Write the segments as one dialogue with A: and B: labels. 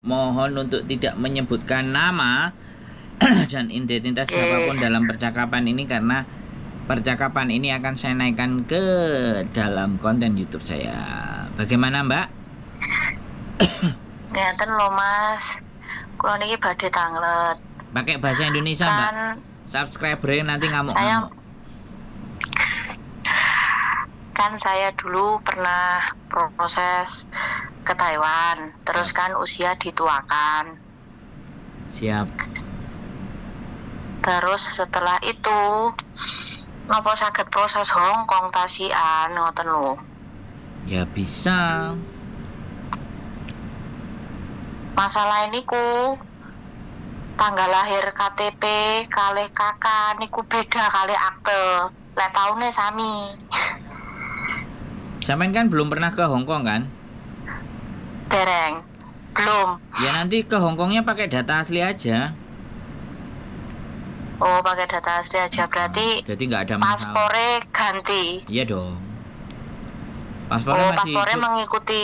A: Mohon untuk tidak menyebutkan nama dan identitas siapapun dalam percakapan ini karena percakapan ini akan saya naikkan ke dalam konten YouTube saya. Bagaimana, Mbak?
B: Ngeten lho Mas. Kula niki badhe tanglet.
A: Pakai bahasa Indonesia, Mbak.
B: Kan
A: Subscriber nanti
B: saya
A: ngamuk-ngamuk.
B: kan saya dulu pernah proses ke Taiwan, terus kan usia dituakan.
A: Siap.
B: Terus setelah itu napa saged proses Hong Kong tasian ngoten lho.
A: Ya bisa.
B: Masalah niku tanggal lahir KTP kalih kakak niku beda kalih akte. Lek taune sami.
A: Sampean kan belum pernah ke Hong Kong kan?
B: Dereng. Belum.
A: Ya nanti ke Hong Kongnya pakai data asli aja.
B: Oh, pakai data asli aja berarti.
A: Jadi nggak ada masalah.
B: Paspornya ganti.
A: Iya dong. Paspornya masih
B: paspornya
A: hidup.
B: mengikuti.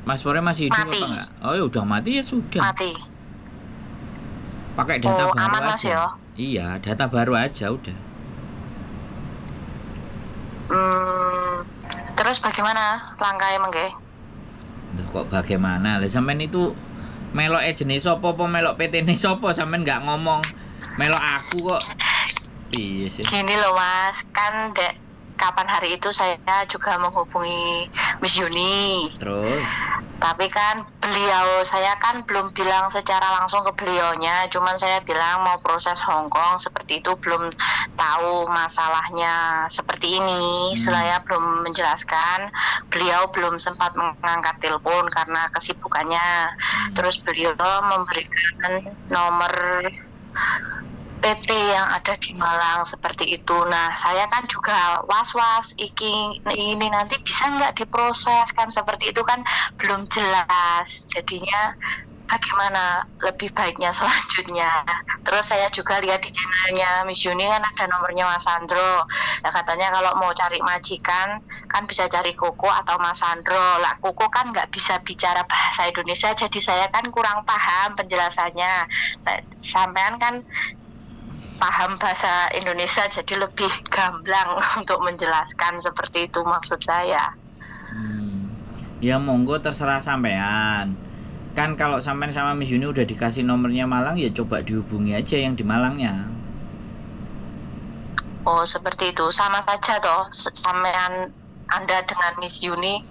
A: Paspornya masih hidup
B: mati.
A: apa enggak? Oh ya udah mati ya sudah.
B: Mati.
A: Pakai data baru
B: aman
A: aja.
B: Mas ya?
A: Iya, data baru aja udah.
B: Terus bagaimana langkahnya mengke?
A: Loh, kok bagaimana? Lah sampean itu melok jenis sopo apa melok PT ne sopo sampean nggak ngomong melok aku kok. Iya sih.
B: Gini loh Mas, kan kapan hari itu saya juga menghubungi Miss Yuni.
A: Terus?
B: Tapi kan saya kan belum bilang secara langsung ke beliaunya, cuman saya bilang mau proses Hong Kong seperti itu, belum tahu masalahnya seperti ini. Saya belum menjelaskan, beliau belum sempat mengangkat telepon karena kesibukannya. Terus beliau memberikan nomor PT yang ada di Malang seperti itu. Nah, saya kan juga was-was ini nanti bisa nggak diproses kan seperti itu kan belum jelas. Jadinya bagaimana lebih baiknya selanjutnya. Terus saya juga lihat di channelnya Miss Yuni kan ada nomornya Mas Sandro. Nah, katanya kalau mau cari majikan kan bisa cari Koko atau Mas Sandro. Lah Koko kan nggak bisa bicara bahasa Indonesia, jadi saya kan kurang paham penjelasannya. Nah, sampean kan paham bahasa Indonesia jadi lebih gamblang untuk menjelaskan seperti itu maksud saya.
A: Ya monggo terserah sampean. Kan kalau sampean sama Miss Yuni udah dikasih nomornya Malang ya coba dihubungi aja yang di Malangnya.
B: Oh seperti itu, sama saja toh sampean Anda dengan Miss Yuni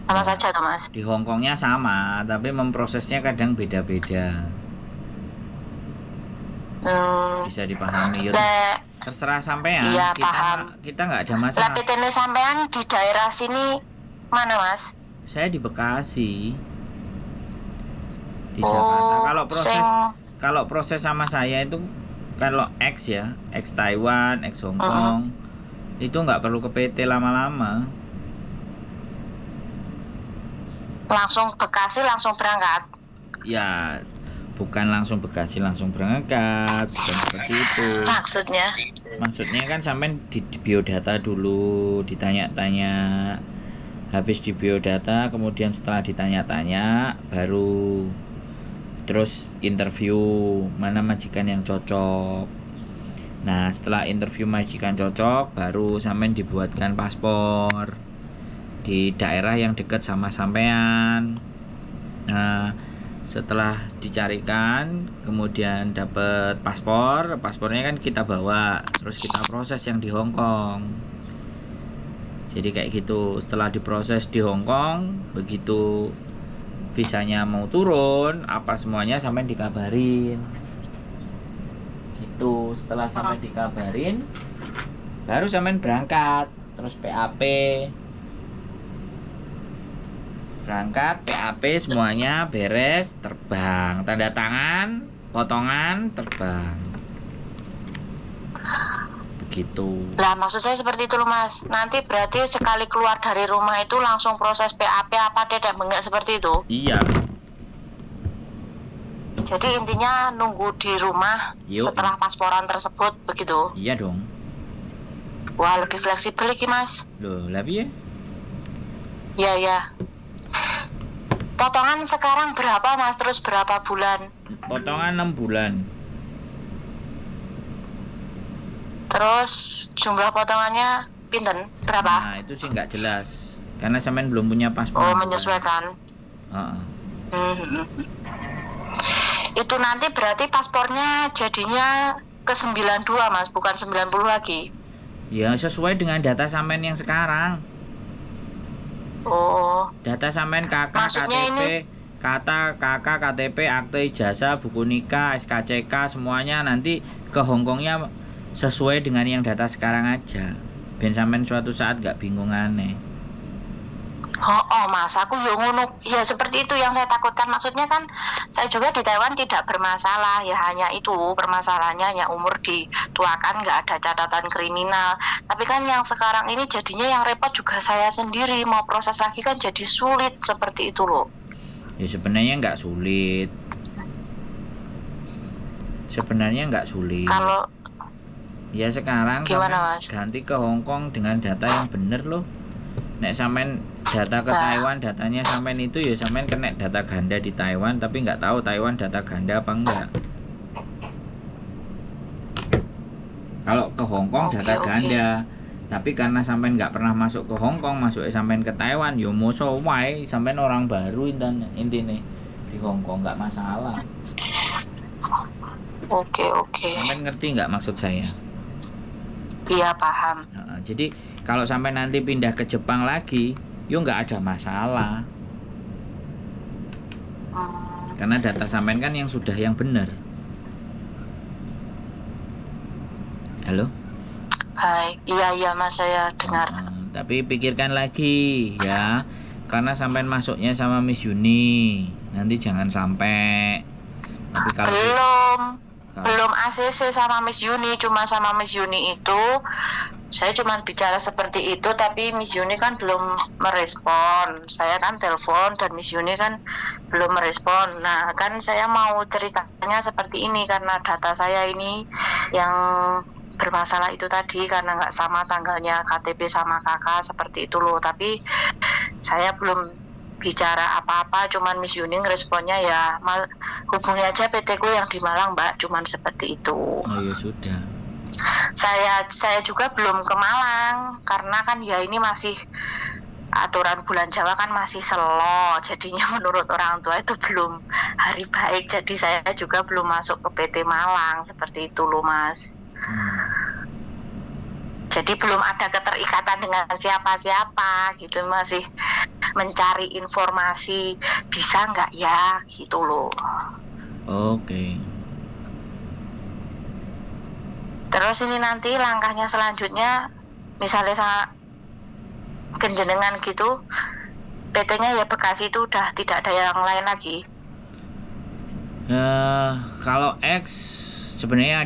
B: sama saja toh Mas?
A: Di Hong Kongnya sama, tapi memprosesnya kadang beda-beda. Bisa dipahami ya. Terserah sampean.
B: Iya, paham.
A: Kita nggak ada masalah.
B: Lah PT sampean di daerah sini mana Mas?
A: Saya di Bekasi. Di Jakarta. Kalau proses sama saya itu kalau X ya, X Taiwan, X Hong Kong, itu nggak perlu ke PT lama-lama.
B: Langsung Bekasi langsung berangkat?
A: Ya, bukan langsung Bekasi langsung berangkat, bukan seperti itu. Maksudnya kan sampean di biodata dulu, ditanya-tanya. Habis di biodata, kemudian setelah ditanya-tanya, baru terus interview mana majikan yang cocok. Nah, setelah interview majikan cocok, baru sampean dibuatkan paspor di daerah yang dekat sama sampean. Nah, setelah dicarikan kemudian dapat paspornya kan kita bawa terus kita proses yang di Hong Kong. Jadi kayak gitu. Setelah diproses di Hong Kong, begitu visanya mau turun apa semuanya sampai dikabarin gitu. Setelah sampai dikabarin baru sampai berangkat, terus PAP berangkat, PAP semuanya beres, terbang, tanda tangan, potongan, terbang. Begitu.
B: Lah maksud saya seperti itu loh Mas. Nanti berarti sekali keluar dari rumah itu langsung proses PAP apa tidak enggak seperti itu?
A: Iya.
B: Jadi intinya nunggu di rumah setelah pasporan tersebut begitu?
A: Iya dong.
B: Wah lebih fleksibel iki Mas.
A: Loh, lebih ya?
B: Iya. Potongan sekarang berapa Mas? Terus berapa bulan?
A: Potongan 6 bulan.
B: Terus jumlah potongannya pinten? Berapa?
A: Nah itu sih nggak jelas karena sampean belum punya paspor.
B: Oh, menyesuaikan. Itu nanti berarti paspornya jadinya ke 92 Mas, bukan 90 lagi.
A: Ya sesuai dengan data sampean yang sekarang.
B: Oh.
A: Data sampean KK,
B: Maksudnya
A: KTP,
B: ini...
A: KTP, akte ijazah, buku nikah, SKCK semuanya nanti ke Hongkongnya sesuai dengan yang data sekarang aja. Ben sampean suatu saat gak bingung aneh.
B: Oh Mas, aku ngono. Ya seperti itu yang saya takutkan. Maksudnya kan saya juga di Taiwan tidak bermasalah. Ya hanya itu permasalahannya, ya umur dituakan, nggak ada catatan kriminal. Tapi kan yang sekarang ini jadinya yang repot juga saya sendiri. Mau proses lagi kan jadi sulit seperti itu loh.
A: Ya sebenarnya nggak sulit. Kalau ya sekarang
B: gimana, Mas?
A: Ganti ke Hongkong dengan data yang bener loh. Nek sampean data ke Taiwan, datanya sampean itu ya sampean kena data ganda di Taiwan, tapi nggak tahu Taiwan data ganda apa enggak. Kalau ke Hongkong data ganda, tapi karena sampean nggak pernah masuk ke Hongkong, masuk sampean ke Taiwan, yo moso wae, sampean orang baru intine di Hongkong nggak masalah.
B: Oke.
A: Sampean ngerti nggak maksud saya?
B: Iya, paham.
A: Nah, jadi kalau sampai nanti pindah ke Jepang lagi, yo nggak ada masalah. Karena data sampean kan yang sudah yang benar. Halo?
B: Baik, iya Mas, saya dengar.
A: Tapi pikirkan lagi ya, karena sampean masuknya sama Miss Yuni, nanti jangan sampai. Tapi kalau belum ACC sama Miss Yuni, cuma sama Miss Yuni itu saya cuma bicara seperti itu, tapi Miss Yuni kan belum merespon. Saya kan telepon dan Miss Yuni kan belum merespon. Nah kan saya mau ceritanya seperti ini karena data saya ini yang bermasalah itu tadi, karena nggak sama tanggalnya KTP sama kakak seperti itu loh. Tapi saya belum bicara apa-apa, cuman Miss Yuni responnya ya hubungi aja PT ku yang di Malang Mbak, cuman seperti itu. Oh ya sudah.
B: Saya juga belum ke Malang karena kan ya ini masih aturan bulan Jawa kan masih selo, jadinya menurut orang tua itu belum hari baik, jadi saya juga belum masuk ke PT Malang seperti itu loh Mas. Jadi belum ada keterikatan dengan siapa-siapa gitu, masih mencari informasi bisa nggak ya gitu loh.
A: Oke.
B: Terus ini nanti langkahnya selanjutnya misalnya sama kenjenengan gitu, PT-nya ya Bekasi itu udah tidak ada yang lain lagi.
A: Kalau X sebenarnya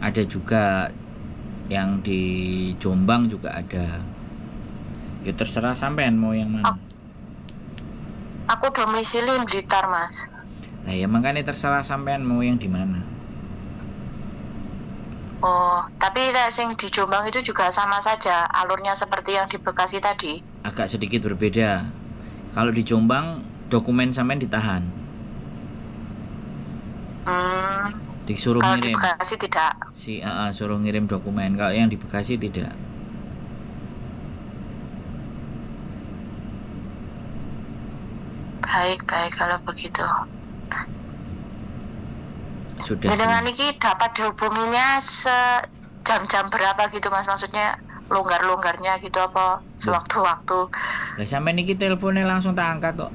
A: ada juga yang di Jombang juga ada. Ya terserah sampean mau yang mana.
B: Aku domisili Blitar Mas.
A: Nah ya makanya terserah sampean mau yang di mana.
B: Oh, tapi yang di Jombang itu juga sama saja alurnya seperti yang di Bekasi tadi.
A: Agak sedikit berbeda. Kalau di Jombang dokumen sampean ditahan. Disuruh
B: kalau
A: ngirim.
B: Di Bekasi tidak.
A: Suruh ngirim dokumen. Kalau yang di Bekasi tidak.
B: Baik kalau begitu.
A: Sudah.
B: Dengan ini dapat dihubunginya jam-jam berapa gitu Mas? Maksudnya longgar-longgarnya gitu apa sewaktu-waktu?
A: Lah sampai niki teleponnya langsung tak angkat kok.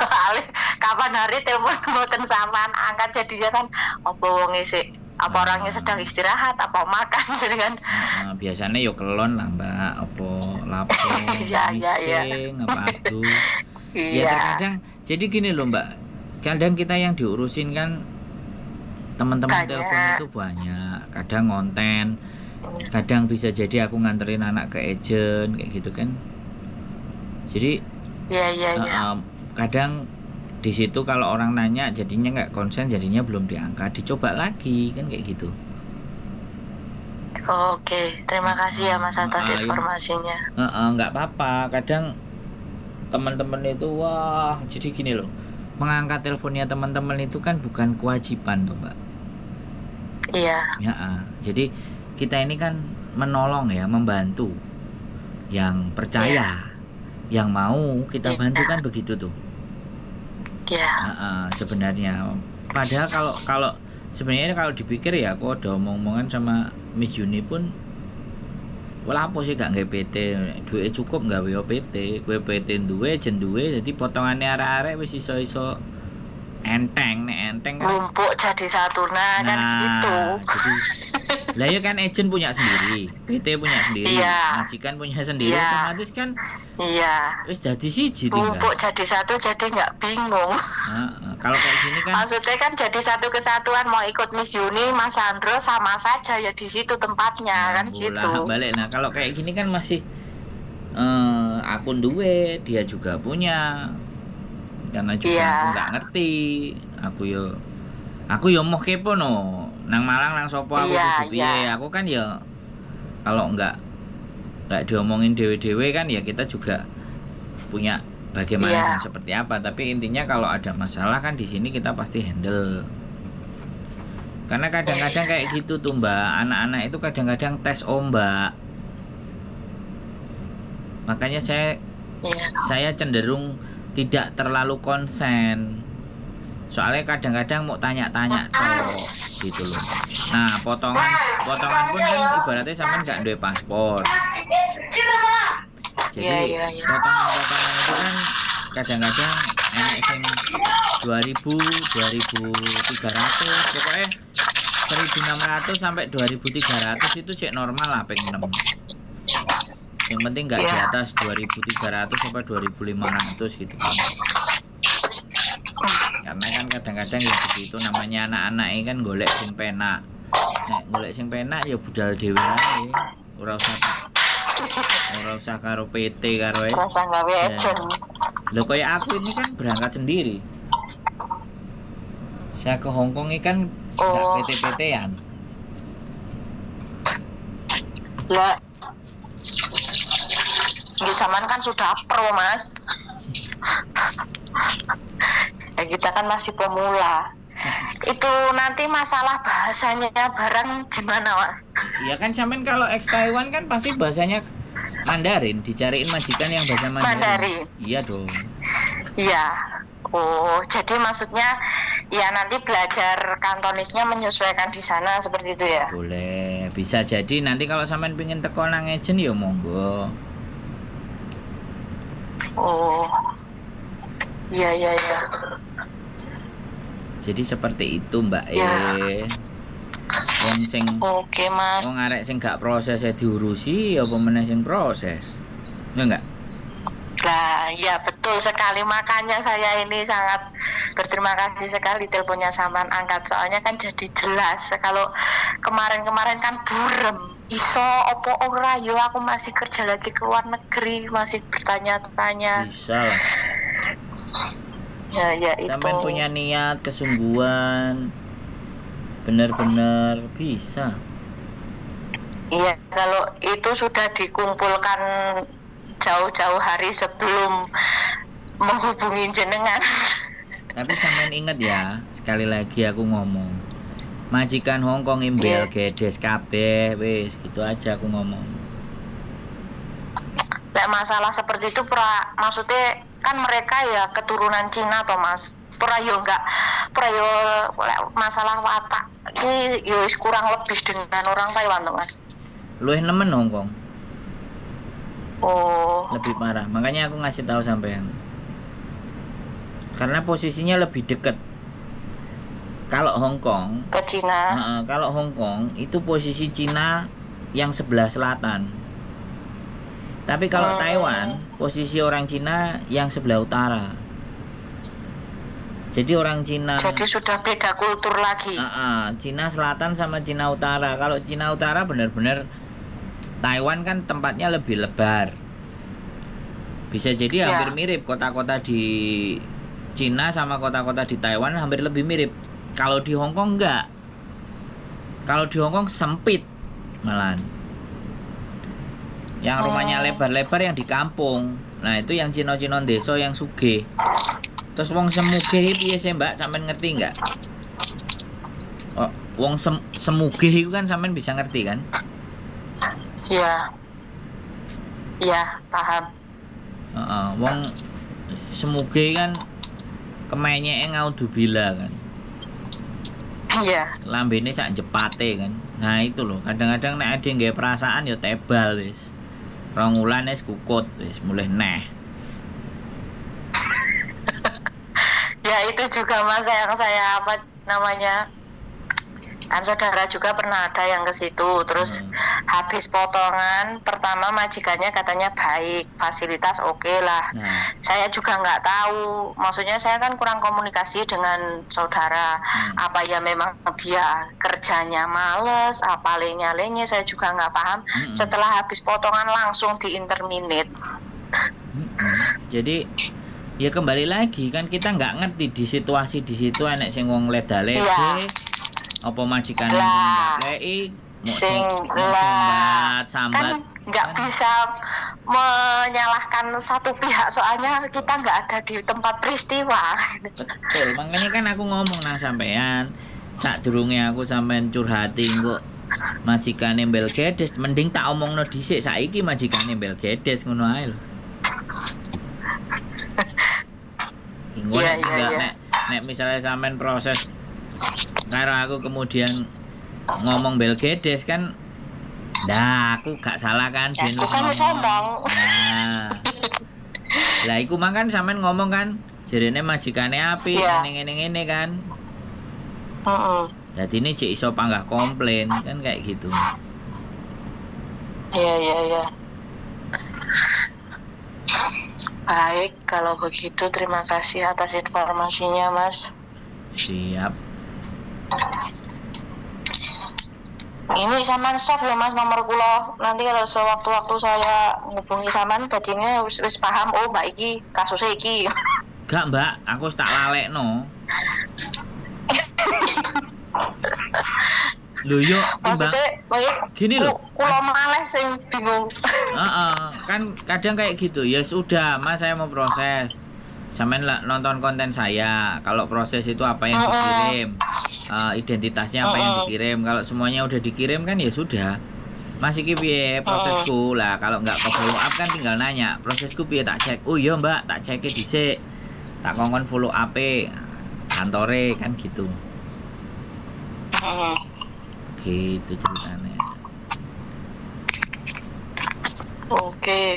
B: Soalnya kapan hari telepon mboten sampean angkat, jadinya kan apa wong isik, apa orangnya sedang istirahat, apa makan jadi kan.
A: Biasanya yo kelon lah Mbak, apa lapo, mising, apa aduh. Ya terkadang jadi gini loh Mbak, kadang kita yang diurusin kan teman-teman telepon itu banyak, kadang ngonten, kadang bisa jadi aku nganterin anak ke agent kayak gitu kan. Jadi kadang di situ kalau orang nanya jadinya nggak konsen, jadinya belum diangkat, dicoba lagi kan kayak gitu.
B: Oke, terima kasih ya Mas atas informasinya.
A: Nggak apa-apa. Kadang teman-teman itu wah, jadi gini loh. Mengangkat teleponnya teman-teman itu kan bukan kewajiban tuh, Mbak.
B: Iya.
A: Ya, jadi kita ini kan menolong ya, membantu. Yang percaya, yang mau kita bantu kan begitu tuh.
B: Iya.
A: Sebenarnya. Padahal kalau sebenarnya kalau dipikir ya, aku udah omong-omongan sama Miss Yuni pun, wala apa sih gak nge PT, duit cukup nggak PT, gue PT duwe jen duwe, jadi potongannya arek-arek wis iso enteng kan.
B: Numpuk jadi satu kan gitu.
A: Jadi lah ya kan agent punya sendiri, PT punya sendiri, majikan punya sendiri, otomatis kan wis dadi siji tinggal.
B: Numpuk jadi satu jadi nggak bingung.
A: Kalau kayak gini kan
B: maksudnya kan jadi satu kesatuan, mau ikut Miss Yuni, Mas Sandro sama saja ya di situ tempatnya kan gitu.
A: Balik. Nah kalau kayak gini kan masih akun duwe, dia juga punya. Karena juga aku nggak ngerti, aku yo mau kepo no, nang Malang nang sopo aku kudu piye. Aku kan ya kalau nggak diomongin dewe-dewe kan ya kita juga punya bagaimana dan seperti apa. Tapi intinya kalau ada masalah kan di sini kita pasti handle. Karena kadang-kadang kayak gitu tuh Mbak, anak-anak itu kadang-kadang tes ombak. Makanya saya cenderung tidak terlalu konsen. Soalnya kadang-kadang mau tanya-tanya toh gitu loh. Nah, potongan pun kan ibaratnya sampean nggak duwe paspor. Jadi potongan itu kan kadang-kadang enek sing 2000, 2300, pokoknya 1600 sampai 2300 itu sih normal lah, peng 6. Yang penting nggak di atas 2300 sampai 2500 gitu kan. Karena kan kadang-kadang ya begitu, namanya anak-anak ini kan golek sing penak. Nek golek sing penak ya budal dhewe ae. Ora usah karo PT karo
B: ora usah gawe agent.
A: Lho kayak aku ini kan berangkat sendiri. Saya ke Hong Kong ini kan nggak PT-PT-an.
B: Lah di zaman kan sudah pro Mas. Ya kita kan masih pemula. Itu nanti masalah bahasanya barang gimana Mas?
A: Iya kan sampean kalau ex Taiwan kan pasti bahasanya Mandarin, dicariin majikan yang bahasa Mandarin. Iya dong.
B: Iya. Oh, jadi maksudnya ya nanti belajar Kantonisnya menyesuaikan di sana seperti itu ya?
A: Boleh, bisa jadi nanti kalau sampean pengen teko nang agent ya monggo.
B: Oh. Iya.
A: Jadi seperti itu Mbak Wong sing
B: Oke, Mas.
A: Wong arek sing gak proses diurusi apa meneh sing proses. Ya enggak?
B: Lah, ya betul sekali, makanya saya ini sangat berterima kasih sekali teleponnya sampean angkat, soalnya kan jadi jelas. Kalau kemarin-kemarin kan burem, iso opo ora yo aku masih kerja lagi ke luar negeri, masih bertanya-tanya.
A: Bisa lah.
B: Ya itu.
A: Sampai punya niat, kesungguhan, benar-benar bisa.
B: Iya, kalau itu sudah dikumpulkan jauh-jauh hari sebelum menghubungi jenengan.
A: Tapi sampean inget ya, sekali lagi aku ngomong, majikan Hong Kong imbel gedes kabeh, wis gitu aja aku ngomong.
B: Nah, masalah seperti itu maksudnya kan mereka ya keturunan Cina toh Mas. Prayo masalah watak ini yo kurang lebih dengan orang Taiwan toh Mas.
A: Luwih nemen Hong Kong.
B: Oh.
A: Lebih parah. Makanya aku ngasih tahu sampean. Karena posisinya lebih dekat. Kalau Hong Kong
B: ke Cina.
A: Kalau Hong Kong itu posisi Cina yang sebelah selatan. Tapi kalau Taiwan, posisi orang Cina yang sebelah utara. Jadi orang Cina.
B: Jadi sudah beda kultur lagi.
A: Cina Selatan sama Cina Utara. Kalau Cina Utara benar-benar Taiwan kan tempatnya lebih lebar. Bisa jadi hampir mirip, kota-kota di Cina sama kota-kota di Taiwan hampir lebih mirip. Kalau di Hong Kong enggak. Kalau di Hong Kong sempit. malahan. Yang rumahnya lebar-lebar yang di kampung. Nah, itu yang Cino-Cino desa yang sugih. Terus wong semugih piye sih, Mbak? Sampean ngerti nggak? Oh, wong semugih itu kan sampean bisa ngerti kan?
B: Iya. Iya, paham.
A: Wong semugih kan kemenyeke ngaudzubillah kan.
B: Iya.
A: Lambene sak jepate kan. Nah, itu loh. Kadang-kadang nek ade nggawe perasaan ya tebal wis. 2 wulan wis kukut wis mulih neh.
B: Ya itu juga Mas yang saya apa namanya, kan saudara juga pernah ada yang ke situ. Terus habis potongan pertama majikannya katanya baik, fasilitas oke lah. Saya juga nggak tahu, maksudnya saya kan kurang komunikasi dengan saudara. Apa ya memang dia kerjanya males, apa lenye saya juga nggak paham. Setelah habis potongan langsung di interminate.
A: Jadi ya kembali lagi kan kita nggak ngerti di situasi di situ anak sing wong leda-lede, apa majikan nggak sambat
B: kan nggak bisa menyalahkan satu pihak, soalnya kita nggak ada di tempat peristiwa.
A: Betul, makanya kan aku ngomong nang sampean sadurunge aku sampean curhati kok majikane mbel gedes, mending tak omongno dhisik saiki majikane mbel gedes ngono ae lho. Nek misalnya sampean proses karo aku kemudian ngomong bel gedes kan, dah aku gak salah kan,
B: aku kan sombong.
A: Nah, lah iku makan sampean ngomong kan, jarene majikane apik, ngene kan. Jadi ini cek iso panggah komplain kan kayak gitu.
B: Iya. Baik, kalau begitu terima kasih atas informasinya, Mas.
A: Siap.
B: Ini sampean save ya Mas nomor kula. Nanti kalau sewaktu-waktu saya ngubungi sampean badine wis paham, oh Mbak iki kasusnya iki.
A: Gak Mbak, aku tak lalekno. Lho yo gini lho.
B: Kula maleh sing bingung.
A: Kan kadang kayak gitu. Ya sudah, Mas saya mau proses. Sampean nonton konten saya. Kalau proses itu apa yang dikirim, identitasnya apa yang dikirim. Kalau semuanya udah dikirim kan ya sudah. Mas iki piye prosesku? Lah kalau nggak ke follow up kan tinggal nanya, prosesku piye, tak cek. Oh iya Mbak, tak cek dhisik. Tak kongkon follow up kantore kan gitu. Gitu ceritanya.
B: Oke.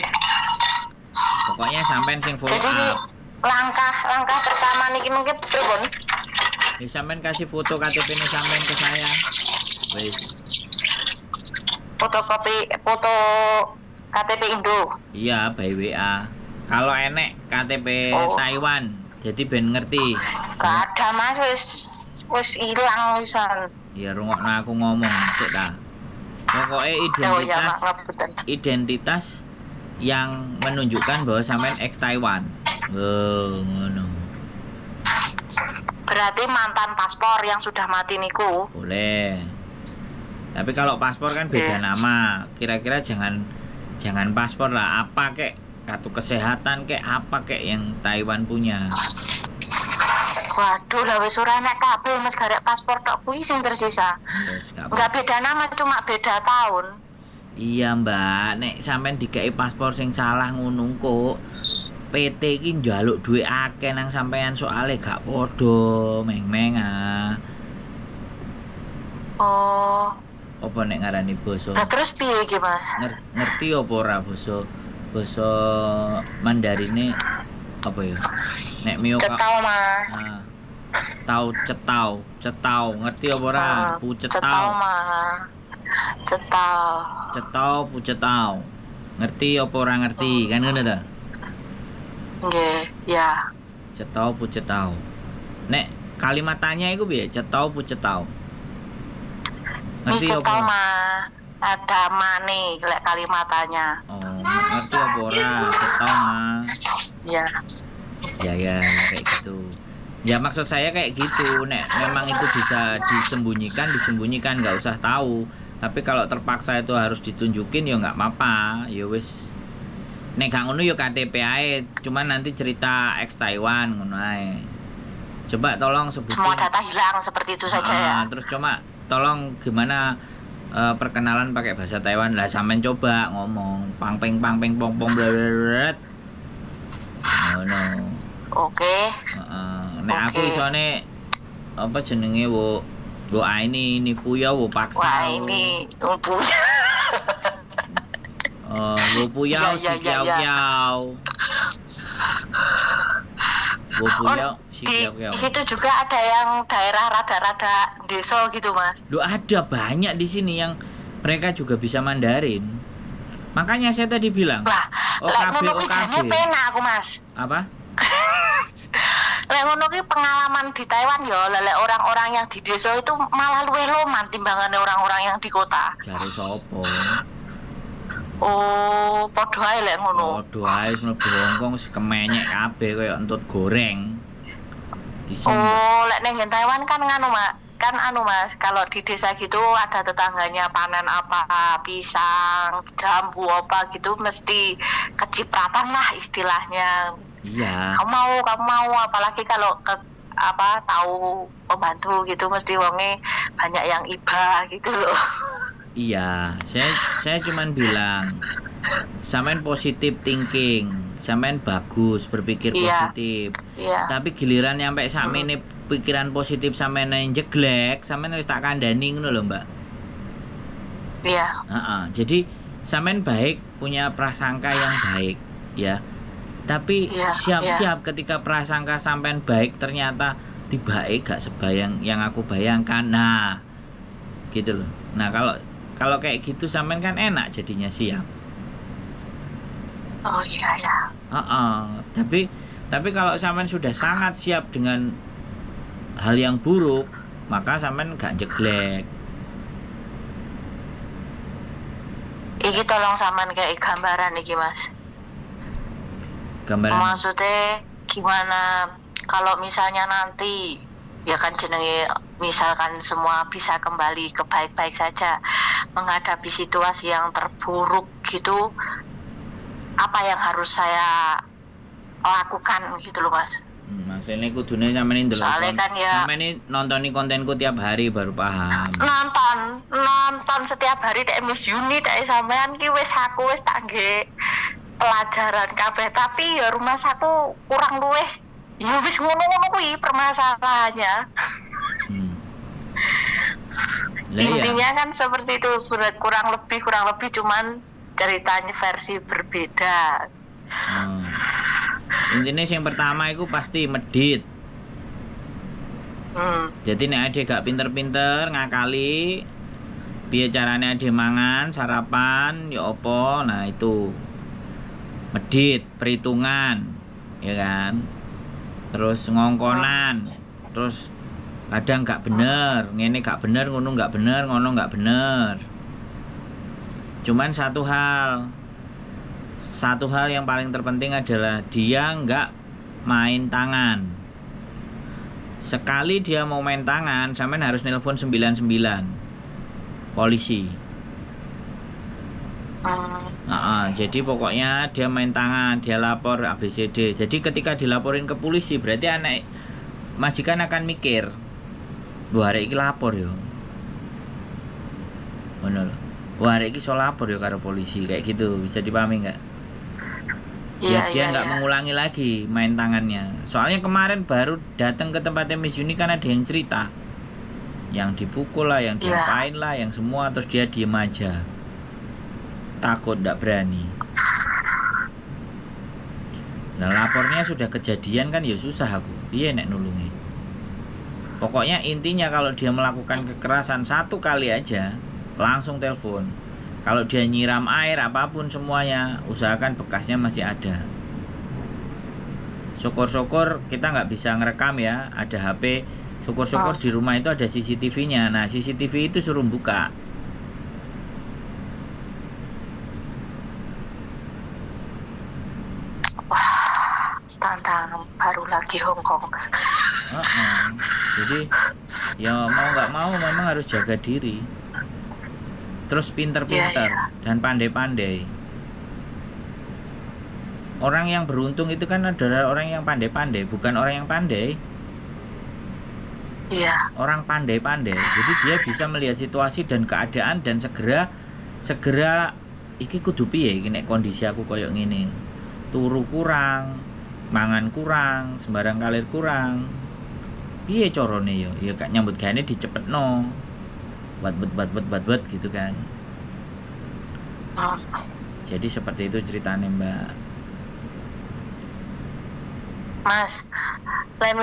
A: Pokoknya sampean sing follow up.
B: Langkah pertama niki mungkin pripun?
A: Ya sampean kasih foto KTP ini sampean ke saya. Wis.
B: Foto KTP Indo.
A: Iya, by WA. Kalau enek KTP Taiwan, jadi ben ngerti.
B: Gak ada Mas, wis ilang wisan.
A: Ya rungokno aku ngomong sik ta. Pokoknya identitas yang menunjukkan bahwa sampean ex Taiwan. Ngono.
B: Berarti mantan paspor yang sudah mati niku.
A: Boleh. Tapi kalau paspor kan beda nama. Kira-kira jangan paspor lah, apa kek kartu kesehatan kek apa kek yang Taiwan punya.
B: Waduh, lah wis ora nek kabeh Mas garek paspor tok kuwi sing tersisa. Enggak beda nama, cuma beda tahun.
A: Iya, Mbak. Nek sampean dikai paspor sing salah ngono kok. PT iki njaluk duit akeh nang sampean soalnya gak padha, meng-meng ah.
B: Oh.
A: Apa nek ngarani basa?
B: Nah, terus piye iki, Mas?
A: Ngerti apa ora basa Mandarine apa ya? Nek mio
B: cetau, Mas.
A: Nah. Cetau, ngerti apa ora? Pucetau.
B: Cetau, Mas.
A: Cetau. Ngerti apa ora ngerti? Kan ngono ta?
B: Nggih, ya.
A: Cetau pucetau. Nek kalimatannya iku piye? Cetau pucetau. Ngerti apa?
B: Cetau mah ada mane lek kalimatannya.
A: Oh, ngerti apa ora? Cetau mah.
B: Ya.
A: Ya kayak gitu. Ya maksud saya kayak gitu. Nek memang itu bisa disembunyikan nggak usah tahu. Tapi kalau terpaksa itu harus ditunjukin ya nggak apa-apa, ya wis. Nek gak ngono ya KTP ae, cuman nanti cerita ex Taiwan ngono ae. Coba tolong sebutin.
B: Semua data hilang seperti itu saja ya.
A: Terus cuma tolong gimana perkenalan pakai bahasa Taiwan lah, sampean coba ngomong pang peng pong pong blet. Ngono.
B: Oke.
A: Nek aku isone apa jenenge wo ini puya wo paksa.
B: Wah ini puya.
A: Wo puya si kiau. Wo puya si kiau.
B: Di situ juga ada yang daerah rada-rada desa gitu, Mas.
A: Loh, ada banyak di sini yang mereka juga bisa Mandarin. Makanya saya tadi bilang, OKB.
B: Pena aku, Mas.
A: Apa?
B: Lek ngono ki pengalaman di Taiwan ya, lek orang-orang yang di desa itu malah luwih loman timbangane orang-orang yang di kota.
A: Jare sapa?
B: Oh, padha ae lek ngono.
A: Padha ae mlebu Hongkong kemenyek kabeh kaya entut goreng.
B: Oh, lek neng Taiwan kan nganu, Mak. Kan anu, Mas, kalau di desa gitu ada tetangganya panen apa, pisang, jambu apa gitu mesti kecipratan lah istilahnya.
A: Iya.
B: Kamu mau apalagi kalau tahu pembantu gitu mesti wonge banyak yang iba gitu loh.
A: Iya, saya cuman bilang sampean positif thinking, sampean bagus berpikir positif.
B: Iya.
A: Tapi giliran nyampe sakmene pikiran positif sampean yang jeglek, sampean wis tak kandhani ngono lho, Mbak.
B: Iya.
A: Jadi sampean baik, punya prasangka yang baik, ya. Tapi siap-siap ketika prasangka sampean baik ternyata tibake gak sebayang yang aku bayangkan. Nah, gitu loh. Nah, kalau kayak gitu sampean kan enak jadinya siap.
B: Oh iya ya.
A: Tapi kalau sampean sudah sangat siap dengan hal yang buruk, maka sampean gak jeglek.
B: Iki tolong sampean kayak gambaran iki, Mas.
A: Gambaran.
B: Maksudnya gimana kalau misalnya nanti ya kan jenenge misalkan semua bisa kembali ke baik-baik saja menghadapi situasi yang terburuk gitu, apa yang harus saya lakukan gitu loh, Mas.
A: Maksudnya kudune sampeyan ndelok.
B: Soalnya kan ya
A: sampeyan nontoni kontenku tiap hari baru paham.
B: Nonton setiap hari dek Miss Uni dek sampean ki wis aku wis tak nggih pelajaran kabeh, tapi ya rumah saku kurang luweh. Ya wis ngono-ngono kuwi permasalahannya. Intinya kan seperti itu, kurang lebih cuman ceritanya versi berbeda.
A: Intinya yang pertama itu pasti medit. Jadi nek ade gak pinter-pinter ngakali, piye carane ade mangan sarapan ya apa, nah itu medit, perhitungan, ya kan. Terus ngongkonan, terus kadang gak bener, ngene gak bener, ngono gak bener, ngono gak bener. Cuman satu hal yang paling terpenting adalah dia nggak main tangan. Sekali dia mau main tangan, sampean harus nelpon 99 polisi. Jadi pokoknya dia main tangan, dia lapor ABCD. Jadi ketika dilaporin ke polisi, berarti anak majikan akan mikir, wah hari ini lapor yo, bener. Wah hari ini so lapor yo karo polisi, kayak gitu. Bisa dipahami nggak? Ya dia nggak mengulangi lagi main tangannya. Soalnya kemarin baru datang ke tempatnya Miss Uni kan ada yang cerita, yang dipukul lah, yang diapain lah, yang semua, terus dia diem aja, takut, nggak berani. Nah lapornya sudah kejadian kan ya susah aku, iya nek nulungi. Pokoknya intinya kalau dia melakukan kekerasan satu kali aja, langsung telepon. Kalau dia nyiram air apapun semuanya, usahakan bekasnya masih ada. Syukur-syukur kita nggak bisa ngerekam ya, ada HP. Syukur-syukur di rumah itu ada CCTV-nya. Nah CCTV itu suruh buka.
B: Wah, tantangan baru lagi Hongkong.
A: Jadi ya mau nggak mau memang harus jaga diri. terus pinter-pinter dan pandai-pandai. Orang yang beruntung itu kan adalah orang yang pandai-pandai, bukan orang yang pandai. Orang pandai-pandai. Jadi dia bisa melihat situasi dan keadaan dan segera iki kudu piye iki nek kondisi aku koyo ngene. Turu kurang, mangan kurang, sembarang kalir kurang. Piye carane ya? Ya gak nyambut gawe dicepetno. Bat gitu kan. Jadi seperti itu ceritanya, Mbak.
B: Mas, let me